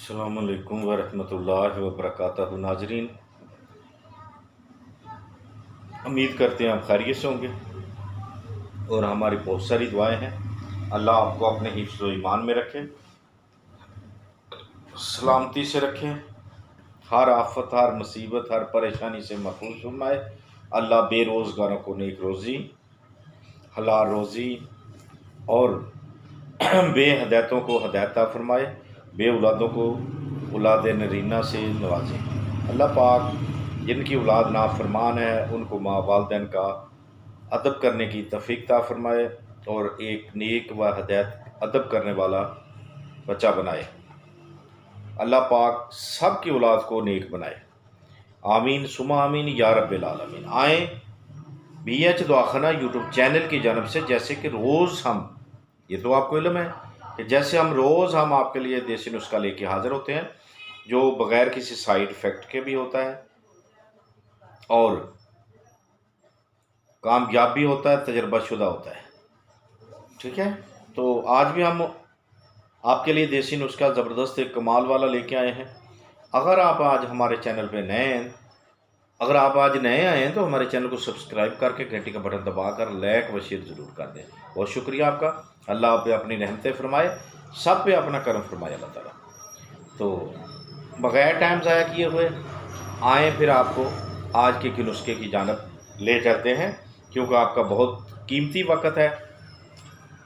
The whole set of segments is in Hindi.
अस्सलामु अलैकुम वरहमतुल्लाहि वबरकातुहू। नाजरीन, उम्मीद करते हैं आप खैरियत से होंगे और हमारी बहुत सारी दुआएं हैं। अल्लाह आपको अपने हिफ्ज़ व ईमान में रखे, सलामती से रखें, हर आफत, हर मुसीबत, हर परेशानी से महफूज फरमाए। अल्लाह बेरोज़गारों को नेक रोज़ी, हलाल रोज़ी और बेहदायतों को हदायत फरमाए, बे औलादों को औलाद नरीना से नवाजे। अल्लाह पाक जिनकी औलाद नाफरमान है उनको माँ वालदैन का अदब करने की तौफीक अता फरमाए और एक नेक व हदायत अदब करने वाला बच्चा बनाए। अल्लाह पाक सब की औलाद को नेक बनाए। आमीन सुमा आमीन या रब्बिल आलमीन। आए BH दुआखाना यूट्यूब चैनल की जानब से, जैसे कि रोज़ हम, ये तो आपको इल्म है कि जैसे हम आपके लिए देसी नुस्खा लेके हाज़िर होते हैं जो बग़ैर किसी साइड इफ़ेक्ट के भी होता है और कामयाब भी होता है, तजर्बाशुदा होता है। ठीक है, तो आज भी हम आपके लिए देसी नुस्खा ज़बरदस्त एक कमाल वाला लेके आए हैं। अगर आप आज हमारे चैनल पे नए हैं, अगर आप आज नए आए हैं तो हमारे चैनल को सब्सक्राइब करके घंटी का बटन दबाकर लाइक व शेयर ज़रूर कर दें। बहुत शुक्रिया आपका। अल्लाह आप पे अपनी रहमतें फरमाए, सब पे अपना करम फरमाए अल्लाह ताला। तो बग़ैर टाइम ज़ाया किए हुए आए फिर आपको आज के नुस्खे की जानब ले चलते हैं, क्योंकि आपका बहुत कीमती वक्त है।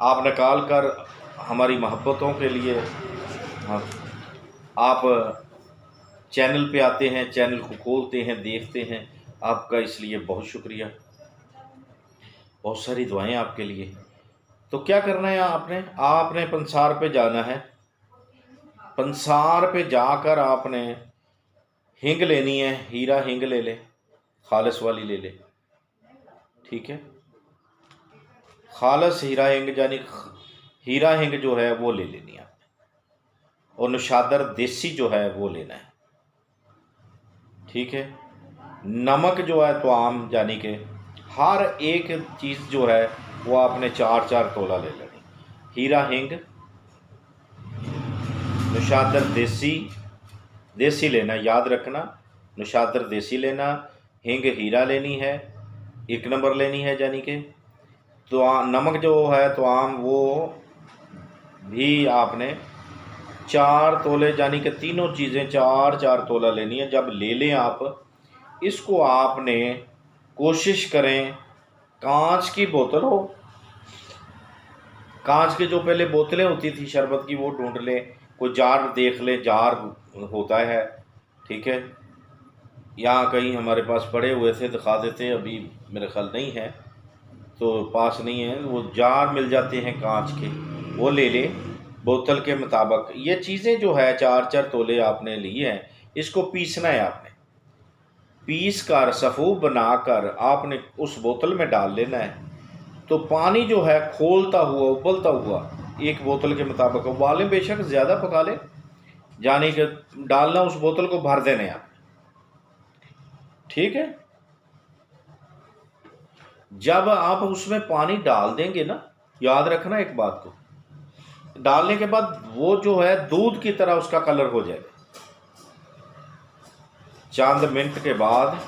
आप निकाल कर हमारी मोहब्बतों के लिए आप चैनल पे आते हैं, चैनल को खोलते हैं, देखते हैं। आपका इसलिए बहुत शुक्रिया। बहुत सारी दुआएं आपके लिए। तो क्या करना है, आपने पंसार पे जाना है। पंसार पे जाकर आपने हिंग लेनी है, हीरा हिंग ले ले, खालिस वाली ले ले। ठीक है, खालिस हीरा हिंग यानी हीरा हिंग जो है वो ले लेनी है और नशादर देसी जो है वो लेना है। ठीक है, नमक जो है तो आम यानी कि हर एक चीज़ जो है वो आपने 4-4 तोला ले लेनी। हीरा हिंग, नशादर देसी लेना, याद रखना, नशादर देसी लेना, हिंग हीरा लेनी है, 1 नंबर लेनी है यानी कि। तो नमक जो है तो आम वो भी आपने 4 तोले यानी कि तीनों चीज़ें 4-4 तोला लेनी है। जब ले लें आप इसको, आपने कोशिश करें कांच की बोतल हो, कांच की जो पहले बोतलें होती थी शरबत की वो ढूंढ लें, कोई जार देख लें, जार होता है। ठीक है, यहाँ कहीं हमारे पास पड़े हुए थे, दिखा देते, अभी मेरे ख्याल नहीं है तो पास नहीं है, वो जार मिल जाते हैं कांच के, वो ले लें बोतल के मुताबिक। ये चीज़ें जो है 4-4 तोले आपने लिए हैं, इसको पीसना है। आपने पीस कर सफ़ूफ बनाकर आपने उस बोतल में डाल लेना है। तो पानी जो है खोलता हुआ, उबलता हुआ, एक बोतल के मुताबिक उबालें, बेशक ज़्यादा पका लें, यानी कि डालना, उस बोतल को भर देने आप। ठीक है, जब आप उसमें पानी डाल देंगे ना, याद रखना एक बात को, डालने के बाद वो जो है दूध की तरह उसका कलर हो जाएगा। चंद मिनट के बाद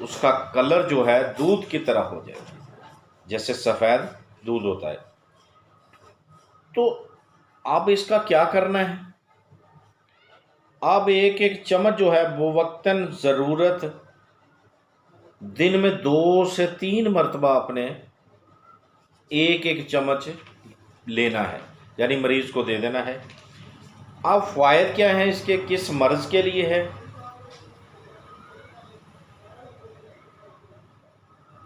उसका कलर जो है दूध की तरह हो जाएगा, जैसे सफ़ेद दूध होता है। तो अब इसका क्या करना है, अब एक एक चम्मच जो है वो वक्तन ज़रूरत दिन में 2 से 3 मरतबा आपने एक एक चम्मच लेना है, यानी मरीज़ को दे देना है। अब फ़ायदा क्या है इसके, किस मर्ज़ के लिए है?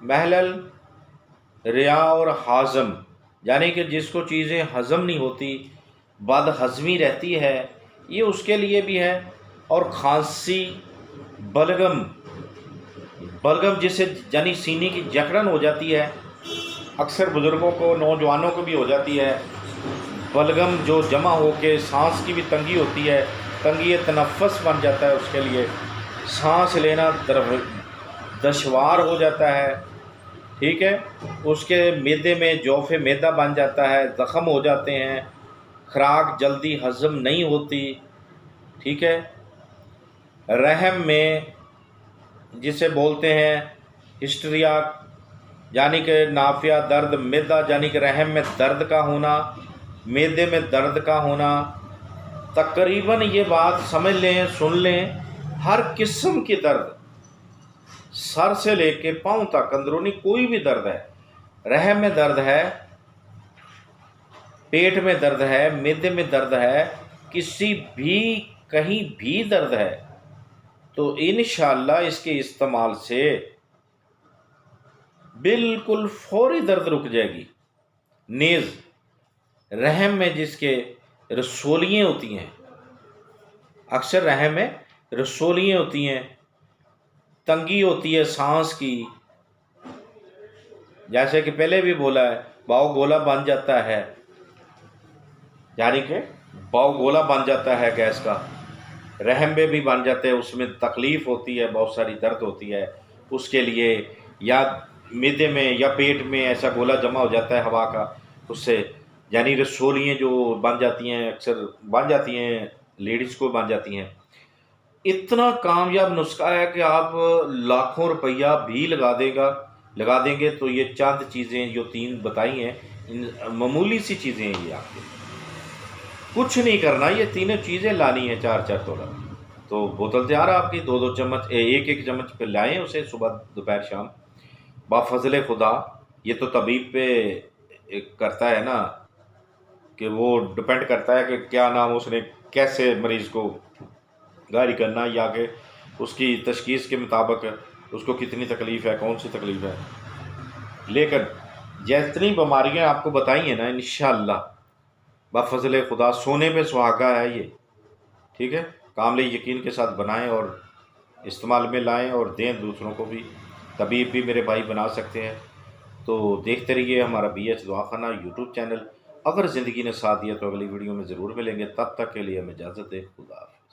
महलल, रिया और हाज़म, यानी कि जिसको चीज़ें हज़म नहीं होती, बदहज़मी रहती है, ये उसके लिए भी है। और खांसी, बलगम जिसे यानी सीने की जकड़न हो जाती है, अक्सर बुज़ुर्गों को, नौजवानों को भी हो जाती है। बलगम जो जमा होकर सांस की भी तंगी होती है, तंगी तनफ़्फ़ुस बन जाता है, उसके लिए सांस लेना दुश्वार हो जाता है। ठीक है, उसके मैदे में जौफ़े मैदा बन जाता है, ज़ख़म हो जाते हैं, खुराक जल्दी हज़म नहीं होती। ठीक है। रहम में जिसे बोलते हैं हिस्ट्रिया, यानी कि नाफिया दर्द, मैदा यानी कि रहम में दर्द का होना, मैदे में दर्द का होना, तकरीबन ये बात समझ लें, सुन लें, हर किस्म की दर्द, सर से लेके पांव तक अंदरूनी कोई भी दर्द है, रहम में दर्द है, पेट में दर्द है, मैदे में दर्द है, किसी भी कहीं भी दर्द है, तो इंशाअल्लाह इसके इस्तेमाल से बिल्कुल फौरी दर्द रुक जाएगी। नेज़, रहम में जिसके रसोलियाँ होती हैं, अक्सर रहम में रसोलियाँ होती हैं, तंगी होती है सांस की, जैसे कि पहले भी बोला है, बाव गोला बन जाता है, यानी कि बाव गोला बन जाता है गैस का, रहम में भी बन जाते हैं, उसमें तकलीफ़ होती है, बहुत सारी दर्द होती है, उसके लिए या मैदे में या पेट में ऐसा गोला जमा हो जाता है हवा का, उससे यानी रसोलियाँ जो बन जाती हैं, अक्सर बन जाती हैं, लेडीज़ को बन जाती हैं। इतना कामयाब नुस्खा है कि आप लाखों रुपया भी लगा देंगे तो ये चंद चीज़ें जो 3 बताई हैं, इन मामूली सी चीज़ें हैं ये आपके, कुछ नहीं करना, ये तीनों चीज़ें लानी है 4-4 तोला। तो बोतल तैयार है आपकी, 2-2 चम्मच, 1-1 चम्मच पिलाएँ उसे सुबह, दोपहर, शाम। बाफ़ज़ल खुदा, ये तो तबीब पे करता है ना, कि वो डिपेंड करता है कि क्या नाम उसने कैसे मरीज़ को गारी करना, या कि उसकी तशख़ीस के मुताबिक उसको कितनी तकलीफ़ है, कौन सी तकलीफ़ है। लेकिन जितनी बीमारियाँ आपको बताई हैं ना, इंशाअल्लाह बाफ़ज़ल खुदा सोने पे सुहागा है ये, ठीक है। कामिल यकीन के साथ बनाएं और इस्तेमाल में लाएं और दें दूसरों को भी। तबीब भी मेरे भाई बना सकते हैं। तो देखते रहिए हमारा BH दवाखाना यूट्यूब चैनल। अगर ज़िंदगी ने साथ दिया तो अगली वीडियो में ज़रूर मिलेंगे, तब तक के लिए हमें इजाज़त दें। खुदा हाफ़िज़।